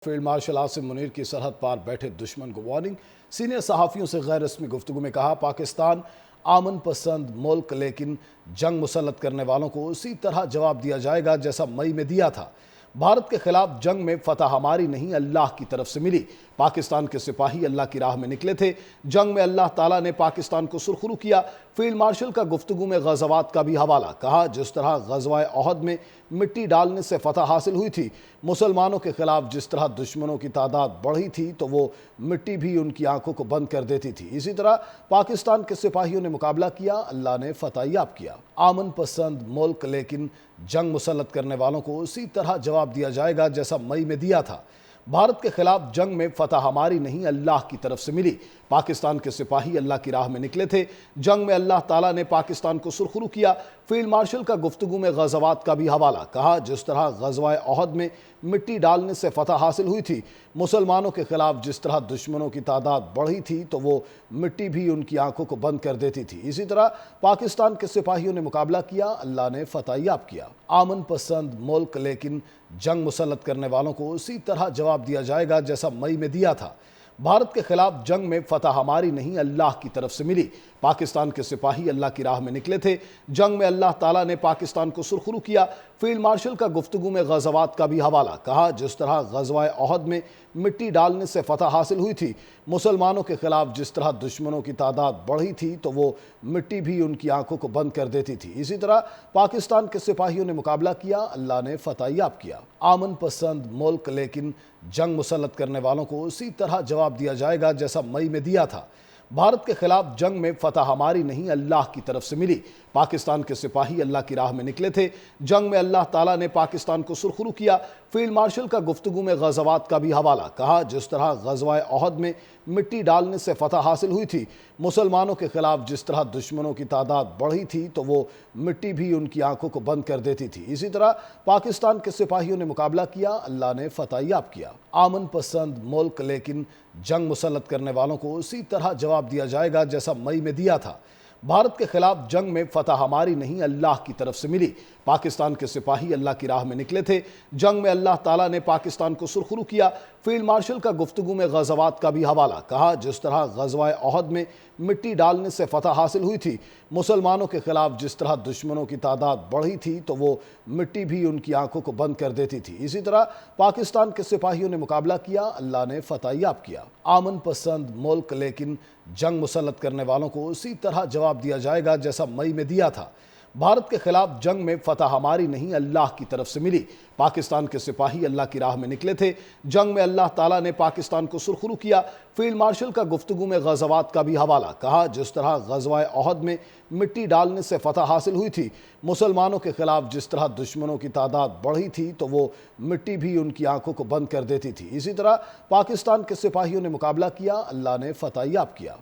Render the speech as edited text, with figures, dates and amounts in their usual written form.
Field marshal Asim Munir کی سرحد پار بیٹھے دشمن کو وارننگ۔ سینئر صحافیوں سے غیر رسمی گفتگو میں کہا پاکستان امن پسند ملک لیکن جنگ مسلط کرنے والوں کو اسی طرح جواب دیا جائے گا جیسا مئی میں دیا تھا۔ بھارت کے خلاف جنگ میں فتح ہماری نہیں اللہ کی طرف سے ملی۔ پاکستان کے سپاہی اللہ کی راہ میں نکلے تھے۔ جنگ میں اللہ تعالیٰ نے پاکستان کو سرخرو کیا۔ فیلڈ مارشل کا گفتگو میں غزوات کا بھی حوالہ کہا جس طرح غزوہ احد میں مٹی ڈالنے سے فتح حاصل ہوئی تھی، مسلمانوں کے خلاف جس طرح دشمنوں کی تعداد بڑھی تھی تو وہ مٹی بھی ان کی آنکھوں کو بند کر دیتی تھی، اسی طرح پاکستان کے سپاہیوں نے مقابلہ کیا، اللہ نے فتح یاب کیا۔ امن پسند ملک لیکن جنگ مسلط کرنے والوں کو اسی طرح جواب دیا جائے گا جیسا مئی میں دیا تھا۔ بھارت کے خلاف جنگ میں فتح ہماری نہیں اللہ کی طرف سے ملی۔ پاکستان کے سپاہی اللہ کی راہ میں نکلے تھے۔ جنگ میں اللہ تعالیٰ نے پاکستان کو سرخرو کیا۔ فیلڈ مارشل کا گفتگو میں غزوات کا بھی حوالہ کہا جس طرح غزوہ احد میں مٹی ڈالنے سے فتح حاصل ہوئی تھی، مسلمانوں کے خلاف جس طرح دشمنوں کی تعداد بڑھی تھی تو وہ مٹی بھی ان کی آنکھوں کو بند کر دیتی تھی، اسی طرح پاکستان کے سپاہیوں نے مقابلہ کیا، اللہ نے فتح یاب کیا۔ امن پسند ملک لیکن جنگ مسلط کرنے والوں کو اسی طرح جواب دیا جائے گا جیسا مئی میں دیا تھا۔ بھارت کے خلاف جنگ میں فتح ہماری نہیں اللہ کی طرف سے ملی۔ پاکستان کے سپاہی اللہ کی راہ میں نکلے تھے۔ جنگ میں اللہ تعالیٰ نے پاکستان کو سرخرو کیا۔ فیلڈ مارشل کا گفتگو میں غزوات کا بھی حوالہ کہا جس طرح غزوہ احد میں مٹی ڈالنے سے فتح حاصل ہوئی تھی، مسلمانوں کے خلاف جس طرح دشمنوں کی تعداد بڑھی تھی تو وہ مٹی بھی ان کی آنکھوں کو بند کر دیتی تھی، اسی طرح پاکستان کے سپاہیوں نے مقابلہ کیا، اللہ نے فتح یاب کیا۔ امن پسند ملک لیکن جنگ مسلط کرنے والوں کو اسی طرح جواب دیا جائے گا جیسا مئی میں دیا تھا۔ بھارت کے خلاف جنگ میں فتح ہماری نہیں اللہ کی طرف سے ملی۔ پاکستان کے سپاہی اللہ کی راہ میں نکلے تھے۔ جنگ میں اللہ تعالیٰ نے پاکستان کو سرخرو کیا۔ فیلڈ مارشل کا گفتگو میں غزوات کا بھی حوالہ کہا جس طرح غزوہ احد میں مٹی ڈالنے سے فتح حاصل ہوئی تھی، مسلمانوں کے خلاف جس طرح دشمنوں کی تعداد بڑھی تھی تو وہ مٹی بھی ان کی آنکھوں کو بند کر دیتی تھی، اسی طرح پاکستان کے سپاہیوں نے مقابلہ کیا، اللہ نے فتح یاب کیا۔ امن پسند ملک لیکن جنگ مسلط کرنے والوں کو اسی طرح جواب دیا جائے گا جیسا مئی میں دیا تھا۔ بھارت کے خلاف جنگ میں فتح ہماری نہیں اللہ کی طرف سے ملی۔ پاکستان کے سپاہی اللہ کی راہ میں نکلے تھے۔ جنگ میں اللہ تعالیٰ نے پاکستان کو سرخرو کیا۔ فیلڈ مارشل کا گفتگو میں غزوات کا بھی حوالہ کہا جس طرح غزوہ احد میں مٹی ڈالنے سے فتح حاصل ہوئی تھی، مسلمانوں کے خلاف جس طرح دشمنوں کی تعداد بڑھی تھی تو وہ مٹی بھی ان کی آنکھوں کو بند کر دیتی تھی، اسی طرح پاکستان کے سپاہیوں نے مقابلہ کیا، اللہ نے فتح یاب کیا۔ امن پسند ملک لیکن جنگ مسلط کرنے والوں کو اسی طرح جواب دیا جائے گا جیسا مئی میں دیا تھا۔ بھارت کے خلاف جنگ میں فتح ہماری نہیں اللہ کی طرف سے ملی۔ پاکستان کے سپاہی اللہ کی راہ میں نکلے تھے۔ جنگ میں اللہ تعالیٰ نے پاکستان کو سرخرو کیا۔ فیلڈ مارشل کا گفتگو میں غزوات کا بھی حوالہ کہا جس طرح غزوہ احد میں مٹی ڈالنے سے فتح حاصل ہوئی تھی، مسلمانوں کے خلاف جس طرح دشمنوں کی تعداد بڑھی تھی تو وہ مٹی بھی ان کی آنکھوں کو بند کر دیتی تھی، اسی طرح پاکستان کے سپاہیوں نے مقابلہ کیا، اللہ نے فتح یاب کیا۔